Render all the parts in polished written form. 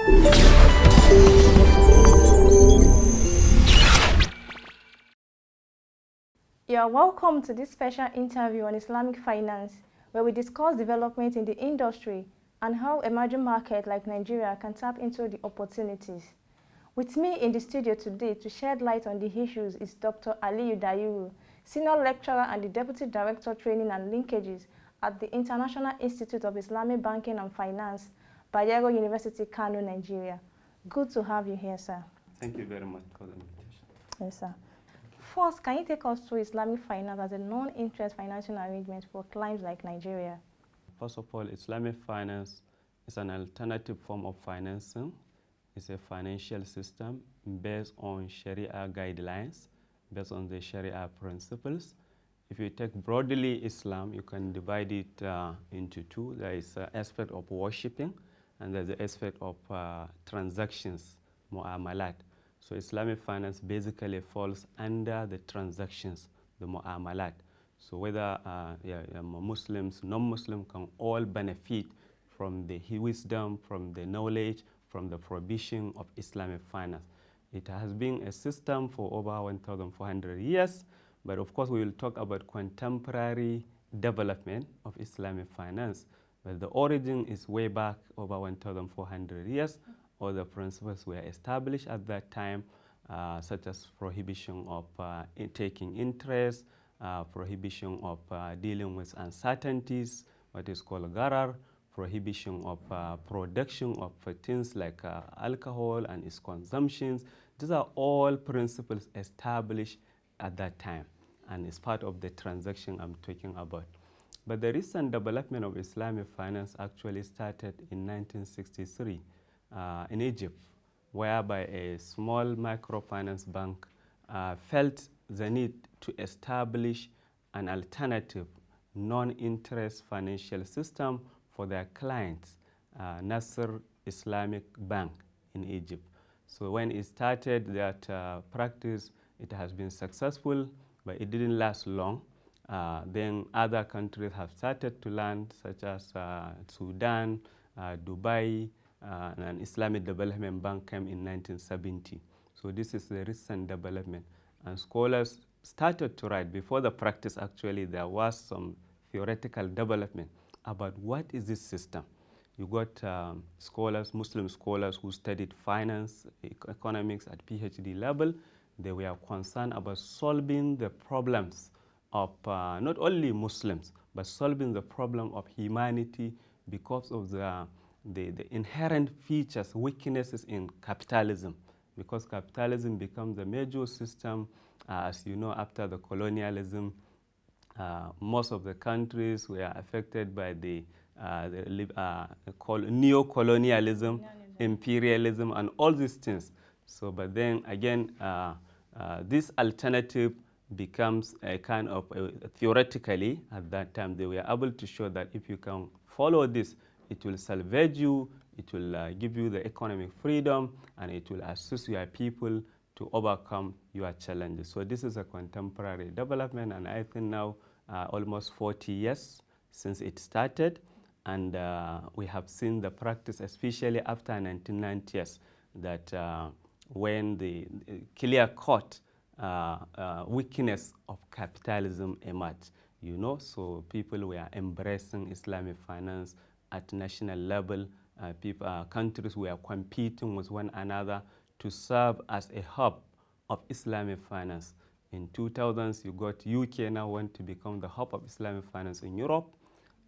You are welcome to this special interview on Islamic finance, where we discuss development in the industry and how emerging markets like Nigeria can tap into the opportunities. With me in the studio today to shed light on the issues is Dr. Aliyu Dahiru, Senior Lecturer and the Deputy Director Training and Linkages at the International Institute of Islamic Banking and Finance, Bayero University, Kano, Nigeria. Good to have you here, sir. Thank you very much for the invitation. Yes, sir. First, can you take us through Islamic finance as a non-interest financing arrangement for clients like Nigeria? First of all, Islamic finance is an alternative form of financing. It's a financial system based on Sharia guidelines, based on the Sharia principles. If you take broadly Islam, you can divide it into two. There is an aspect of worshipping, and there's the aspect of transactions, mu'amalat. So Islamic finance basically falls under the transactions, the mu'amalat. So whether Muslims, non-Muslims can all benefit from the wisdom, from the knowledge, from the provision of Islamic finance. It has been a system for over 1,400 years, but of course we will talk about contemporary development of Islamic finance. But the origin is way back over 1,400 years. All the principles were established at that time, such as prohibition of taking interest, prohibition of dealing with uncertainties, what is called gharar, prohibition of production of things like alcohol and its consumptions. These are all principles established at that time, and it's part of the transaction I'm talking about. But the recent development of Islamic finance actually started in 1963 in Egypt, whereby a small microfinance bank felt the need to establish an alternative non-interest financial system for their clients, Nasser Islamic Bank in Egypt. So when it started that practice, it has been successful, but it didn't last long. Then other countries have started to learn, such as Sudan, Dubai, and an Islamic Development Bank came in 1970. So this is the recent development. And scholars started to write. Before the practice, actually, there was some theoretical development about what is this system. You got scholars, Muslim scholars who studied finance, economics at PhD level. They were concerned about solving the problems of not only Muslims, but solving the problem of humanity because of the inherent features, weaknesses in capitalism. Because capitalism becomes the major system, as you know, after the colonialism, most of the countries were affected by the neo-colonialism, imperialism, and all these things. So, but then again, this alternative becomes a kind of, theoretically, at that time, they were able to show that if you can follow this, it will salvage you, it will give you the economic freedom, and it will assist your people to overcome your challenges. So this is a contemporary development, and I think now almost 40 years since it started, and we have seen the practice, especially after 1990s, that when the clear-cut weakness of capitalism emerged, you know, so people were embracing Islamic finance at national level. Countries were competing with one another to serve as a hub of Islamic finance. In 2000s, you got UK now want to become the hub of Islamic finance in Europe.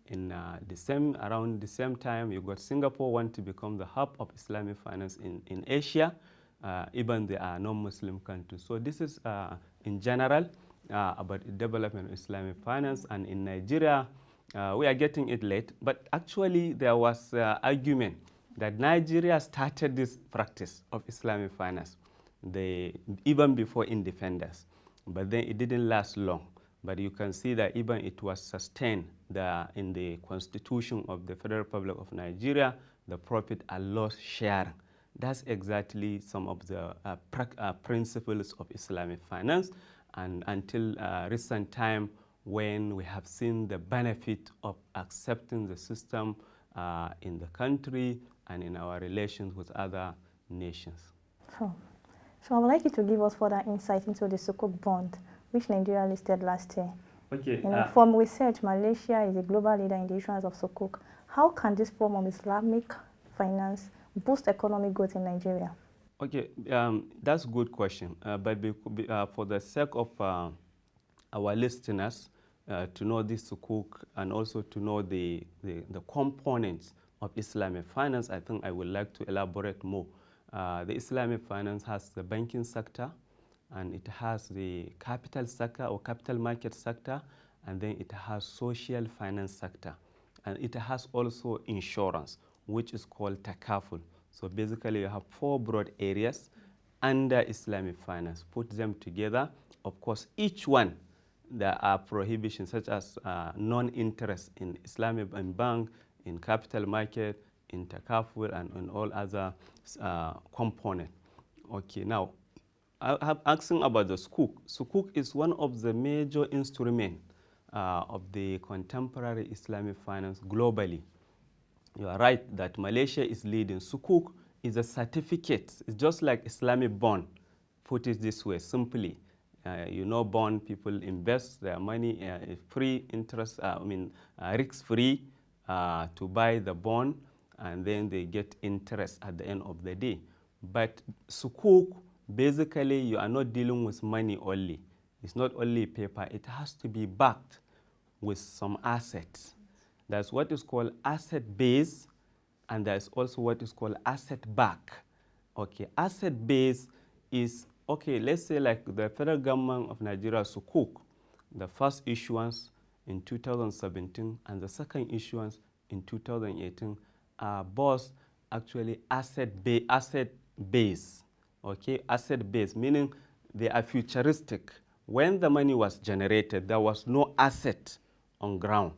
In around the same time, you got Singapore want to become the hub of Islamic finance in Asia. Even there are non-Muslim countries. So this is in general about the development of Islamic finance. And in Nigeria, we are getting it late, but actually there was argument that Nigeria started this practice of Islamic finance even before independence, but then it didn't last long. But you can see that even it was sustained in the Constitution of the Federal Republic of Nigeria, the profit and loss sharing. That's exactly some of the principles of Islamic finance. And until recent time, when we have seen the benefit of accepting the system in the country and in our relations with other nations. So I would like you to give us further insight into the Sukuk bond, which Nigeria listed last year. Okay. From research, Malaysia is a global leader in the issuance of Sukuk. How can this form of Islamic finance boost economic growth in Nigeria? Okay, that's a good question. But for the sake of our listeners to know this Sukuk and also to know the components of Islamic finance, I think I would like to elaborate more. The Islamic finance has the banking sector, and it has the capital sector or capital market sector, and then it has social finance sector, and it has also insurance, which is called takaful. So basically you have 4 broad areas under Islamic finance. Put them together. Of course, each one there are prohibitions such as non-interest in Islamic bank, in capital market, in takaful, and in all other components. Okay, now I have asking about the Sukuk. Sukuk is one of the major instruments of the contemporary Islamic finance globally. You are right that Malaysia is leading. Sukuk is a certificate. It's just like Islamic bond. Put it this way, simply. Bond, people invest their money, free interest, risk-free to buy the bond, and then they get interest at the end of the day. But Sukuk, basically, you are not dealing with money only. It's not only paper. It has to be backed with some assets. That's what is called asset base, and there's also what is called asset back. Okay, asset base is, okay, let's say like the federal government of Nigeria Sukuk, the first issuance in 2017 and the second issuance in 2018 are both actually asset base. Okay, asset base, meaning they are futuristic. When the money was generated, there was no asset on ground.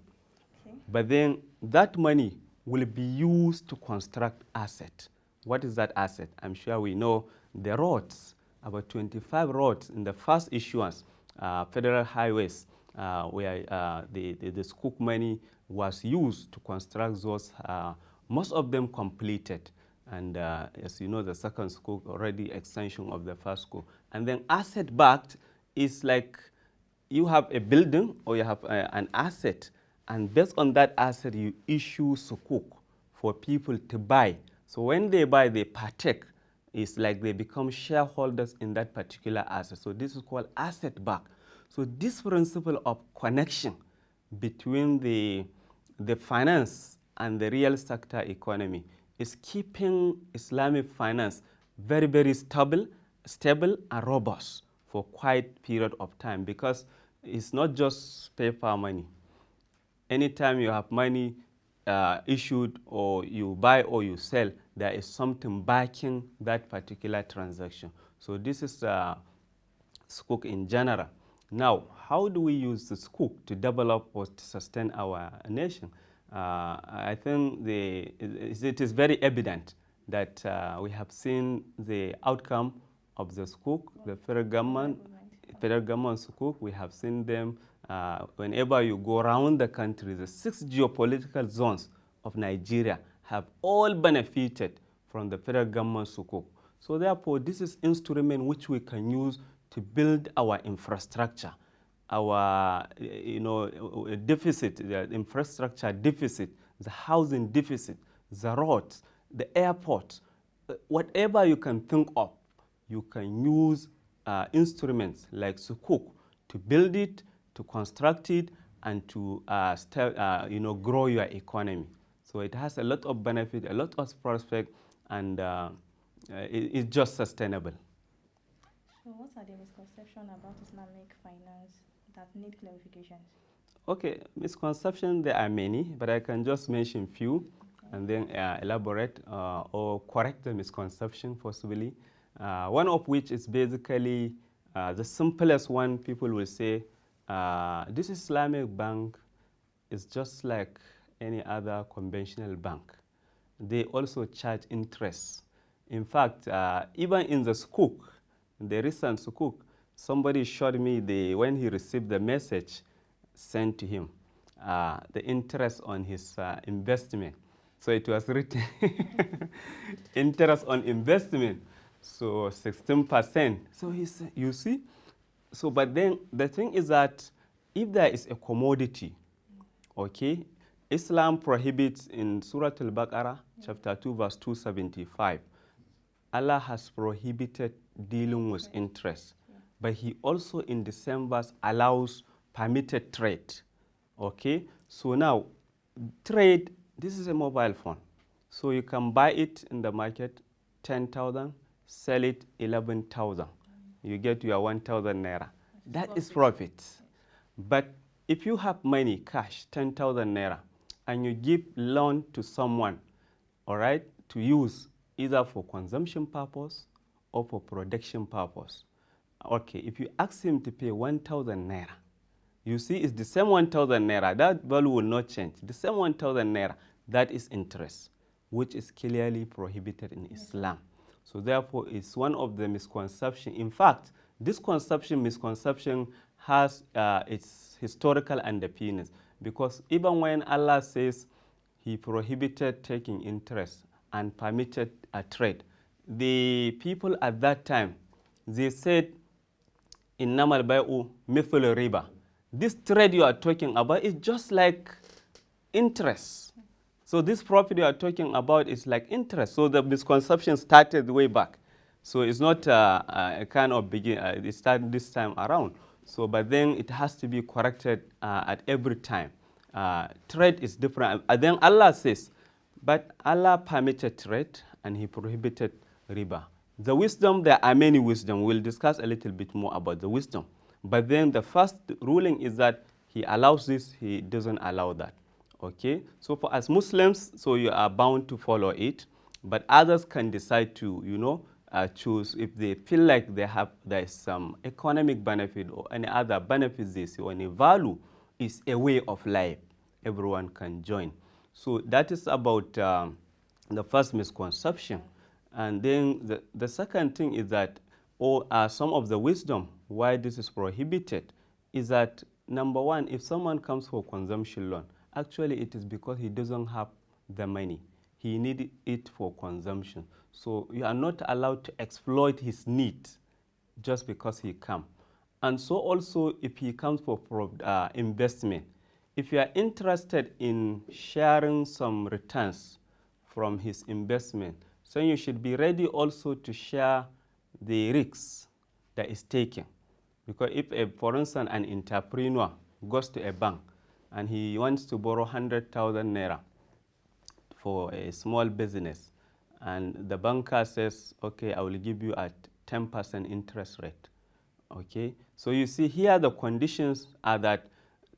Okay. But then that money will be used to construct asset. What is that asset? I'm sure we know the roads, about 25 roads in the first issuance, federal highways, where the Sukuk money was used to construct those, most of them completed. And as you know, the second Sukuk already extension of the first Sukuk. And then asset backed is like you have a building or you have an asset, and based on that asset, you issue Sukuk for people to buy. So when they buy, they partake. It's like they become shareholders in that particular asset. So this is called asset back. So this principle of connection between the finance and the real sector economy is keeping Islamic finance very, very stable and robust for quite a period of time, because it's not just paper money. Anytime you have money issued, or you buy or you sell, there is something backing that particular transaction. So this is Sukuk in general. Now, how do we use the Sukuk to develop or to sustain our nation? I think it is very evident that we have seen the outcome of the Sukuk, the federal government Sukuk. We have seen them whenever you go around the country. The 6 geopolitical zones of Nigeria have all benefited from the federal government Sukuk. So therefore, this is instrument which we can use to build our infrastructure, our deficit, the infrastructure deficit, the housing deficit, the roads, the airports, whatever you can think of, you can use instruments like Sukuk to build it, to construct it, and to grow your economy. So it has a lot of benefit, a lot of prospect, and it's just sustainable. So what are the misconceptions about Islamic finance that need clarifications? Okay, misconceptions, there are many, but I can just mention few, okay, and then elaborate or correct the misconception possibly. One of which is basically the simplest one. People will say, this Islamic bank is just like any other conventional bank. They also charge interest. In fact, even in the Sukuk, the recent Sukuk, somebody showed me when he received the message sent to him, the interest on his investment. So it was written interest on investment, so 16%. So he said, you see, so but then the thing is that if there is a commodity, okay, Islam prohibits in Surah Al-Baqarah, chapter 2, verse 275, Allah has prohibited dealing with interest, but he also in the same verse allows permitted trade. Okay, so now trade, this is a mobile phone, so you can buy it in the market 10,000, sell it 11,000, you get your 1,000 naira. That is profit. But if you have money, cash, 10,000 naira, and you give loan to someone, all right, to use either for consumption purpose or for production purpose. Okay, if you ask him to pay 1,000 naira, you see it's the same 1,000 naira, that value will not change. The same 1,000 naira, that is interest, which is clearly prohibited in Islam. So therefore, it's one of the misconceptions. In fact, this misconception has its historical underpinnings, because even when Allah says he prohibited taking interest and permitted a trade, the people at that time, they said, innamal bay'u mithlu riba. This trade you are talking about is just like interest. So this profit you are talking about is like interest. So the misconception started way back. So it's not a kind of begin. It started this time around. So, but then it has to be corrected at every time. Trade is different. And then Allah says, but Allah permitted trade and he prohibited riba. The wisdom, there are many wisdom. We'll discuss a little bit more about the wisdom. But then the first ruling is that he allows this, he doesn't allow that. Okay, so for as Muslims, so you are bound to follow it, but others can decide to, choose if they feel like there is some economic benefit or any other benefits they see or any value is a way of life. Everyone can join. So that is about the first misconception. And then the second thing is that, some of the wisdom why this is prohibited is that, number one, if someone comes for consumption loan, actually it is because he doesn't have the money. He needs it for consumption. So you are not allowed to exploit his need just because he comes. And so also if he comes for investment, if you are interested in sharing some returns from his investment, so you should be ready also to share the risks that is taken. Because if, for instance, an entrepreneur goes to a bank and he wants to borrow 100,000 naira for a small business, and the banker says, okay, I will give you at 10% interest rate. Okay, so you see here the conditions are that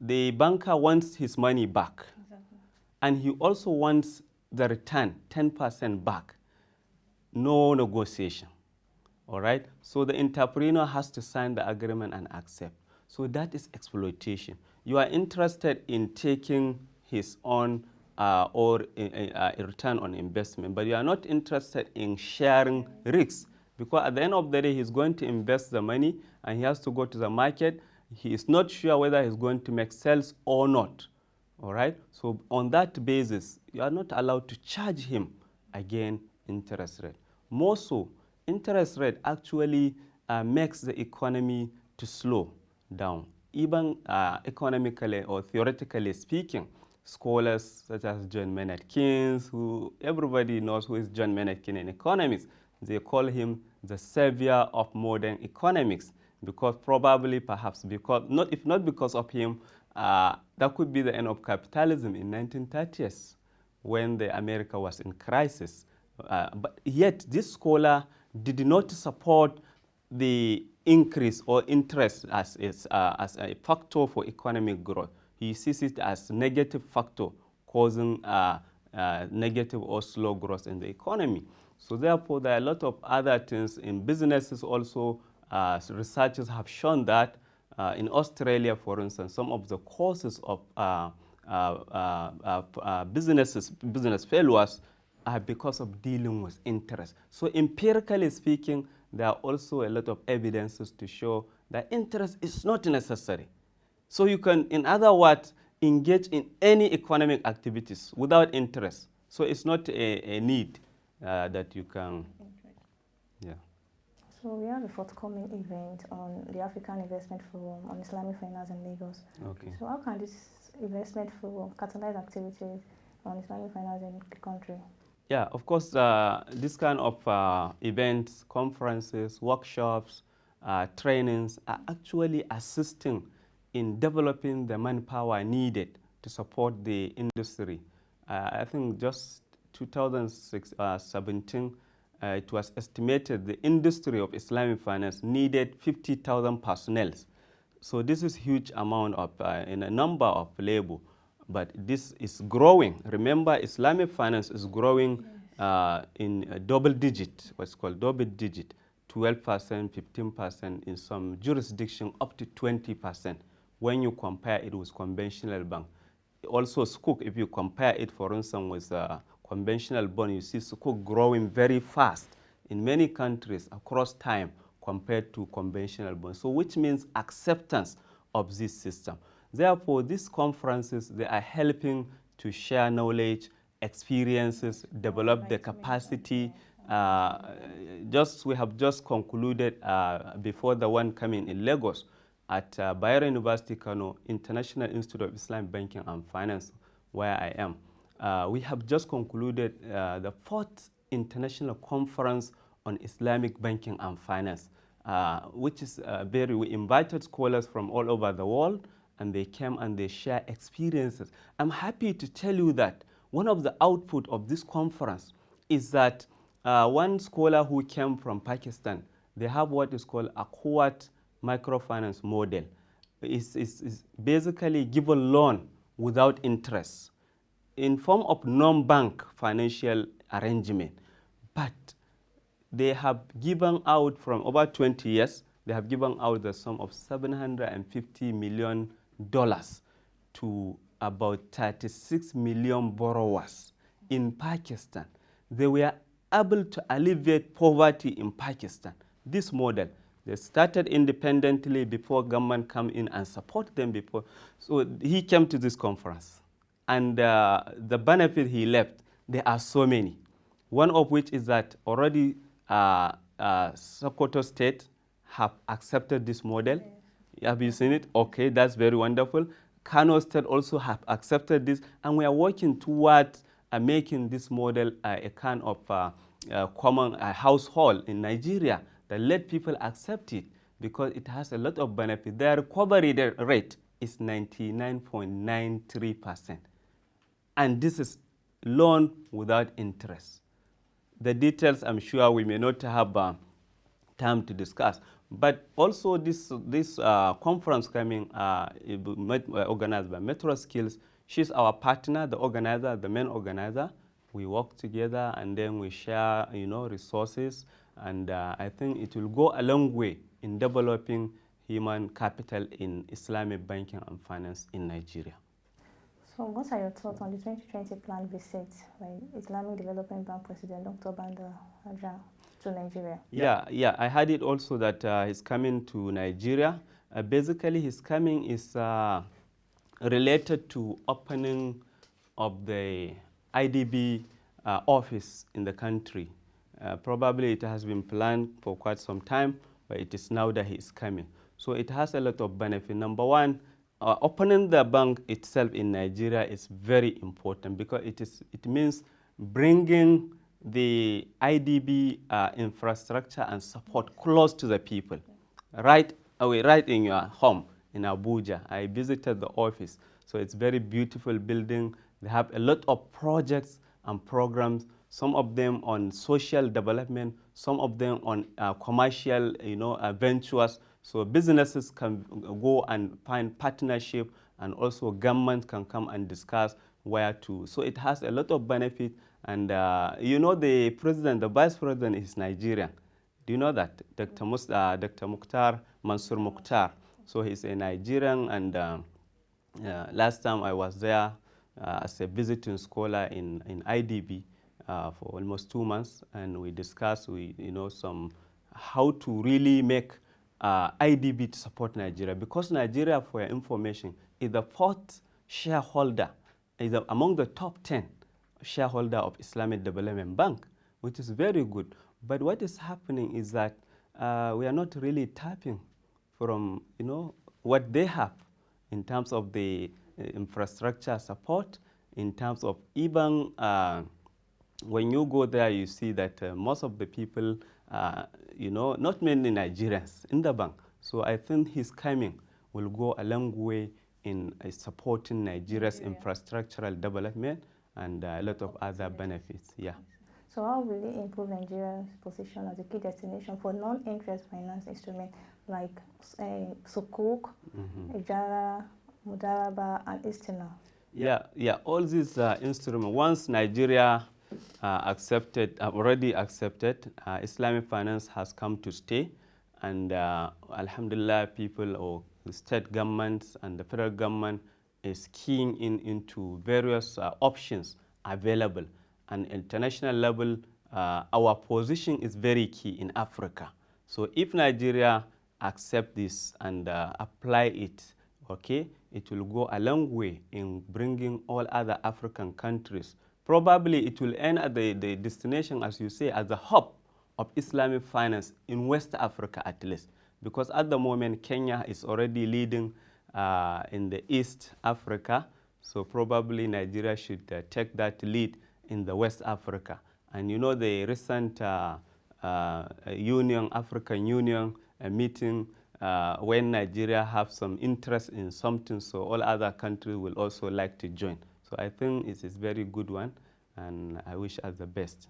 the banker wants his money back. Exactly. And he also wants the return, 10% back. No negotiation. All right, so the entrepreneur has to sign the agreement and accept. So that is exploitation. You are interested in taking his own or a return on investment, but you are not interested in sharing risks, because at the end of the day, he's going to invest the money and he has to go to the market. He is not sure whether he's going to make sales or not. All right, so on that basis, you are not allowed to charge him again interest rate. More so, interest rate actually makes the economy to slow down. Even economically or theoretically speaking, scholars such as John Maynard Keynes, who everybody knows who is John Maynard Keynes in economics, they call him the savior of modern economics, because probably, perhaps, because if not because of him, that could be the end of capitalism in 1930s when the America was in crisis. But yet this scholar did not support the increase or interest as a factor for economic growth. He sees it as a negative factor causing negative or slow growth in the economy. So therefore, there are a lot of other things in businesses also. Researchers have shown that in Australia, for instance, some of the causes of business failures are because of dealing with interest. So empirically speaking, there are also a lot of evidences to show that interest is not necessary. So you can, in other words, engage in any economic activities without interest. So it's not a need that you can, yeah. So we have a forthcoming event on the African Investment Forum on Islamic Finance in Lagos. Okay. So how can this investment forum catalyze activities on Islamic finance in the country? Yeah, of course, this kind of events, conferences, workshops, trainings are actually assisting in developing the manpower needed to support the industry. I think just 2017, it was estimated the industry of Islamic finance needed 50,000 personnel. So this is huge amount of in a number of labor, but this is growing. Remember, Islamic finance is growing in a double digit, what's called double digit, 12%, 15%, in some jurisdiction up to 20% when you compare it with conventional bank. Also Sukuk, if you compare it, for instance, with conventional bond, you see Sukuk growing very fast in many countries across time compared to conventional bonds. So which means acceptance of this system. Therefore, these conferences, they are helping to share knowledge, experiences, develop the capacity. We have just concluded before the one coming in Lagos at Bayero University, Kano, International Institute of Islamic Banking and Finance, where I am. We have just concluded the 4th International Conference on Islamic Banking and Finance, which is we invited scholars from all over the world, and they came and they share experiences. I'm happy to tell you that one of the output of this conference is that one scholar who came from Pakistan, they have what is called a Quwat microfinance model. It's basically given loan without interest in form of non-bank financial arrangement, but they have given out from over 20 years, they have given out the sum of $750 million to about 36 million borrowers in Pakistan. They were able to alleviate poverty in Pakistan. This model, they started independently before government come in and support them before. So he came to this conference, and the benefit he left, there are so many. One of which is that already Sokoto State have accepted this model. Yes. Have you seen it? Okay, that's very wonderful. Kano State also have accepted this, and we are working towards making this model a kind of common household in Nigeria that let people accept it because it has a lot of benefit. Their recovery rate is 99.93%. And this is loan without interest. The details, I'm sure we may not have time to discuss. But also this conference coming organized by Metro Skills. She's our partner, the organizer, the main organizer. We work together and then we share, resources. And I think it will go a long way in developing human capital in Islamic banking and finance in Nigeria. So what are your thoughts on the 2020 planned visit by Islamic Development Bank President Dr. Banda Aja to Nigeria? Yeah, I heard it also that he's coming to Nigeria. Basically, his coming is related to opening of the IDB office in the country. Probably it has been planned for quite some time, but it is now that he is coming. So it has a lot of benefit. Number one, opening the bank itself in Nigeria is very important because it means bringing the IDB infrastructure and support close to the people, right away, right in your home in Abuja. I visited the office, so it's very beautiful building. They have a lot of projects and programs, some of them on social development, some of them on commercial, ventures. So businesses can go and find partnership, and also government can come and discuss where to. So it has a lot of benefit. And the president, the vice president is Nigerian. Do you know that? Dr. Mukhtar, Mansur Mukhtar. So he's a Nigerian, and last time I was there as a visiting scholar in IDB for almost 2 months, and we discussed how to really make IDB to support Nigeria, because Nigeria, for your information, is the 4th shareholder, is among the top 10 shareholder of Islamic Development Bank, which is very good. But what is happening is that we are not really tapping from what they have in terms of the infrastructure support, in terms of even when you go there, you see that most of the people, not many Nigerians in the bank. So I think his coming will go a long way in supporting Nigeria's infrastructural development and a lot of other benefits. Yeah. So how will it improve Nigeria's position as a key destination for non-interest finance instruments like Sukuk, Ijara, Mudaraba, and Istina? Yeah. All these instruments, once Nigeria already accepted, Islamic finance has come to stay, and alhamdulillah, people or the state governments and the federal government is keying into various options available. And international level, our position is very key in Africa. So if Nigeria accept this and apply it, okay, it will go a long way in bringing all other African countries. Probably it will end at the destination, as you say, as the hub of Islamic finance in West Africa at least. Because at the moment, Kenya is already leading in the East Africa. So probably Nigeria should take that lead in the West Africa. And you know the recent African Union meeting, when Nigeria have some interest in something, so all other countries will also like to join. So I think it is a very good one, and I wish us the best.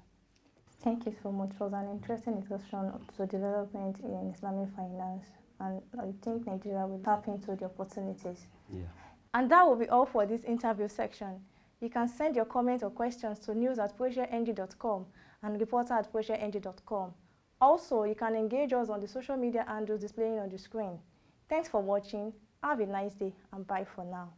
Thank you so much. It was an interesting discussion to development in Islamic finance, and I think Nigeria will tap into the opportunities. Yeah. And that will be all for this interview section. You can send your comments or questions to news@proshareng.com and reporter@proshareng.com. Also, you can engage us on the social media handles displaying on the screen. Thanks for watching. Have a nice day, and bye for now.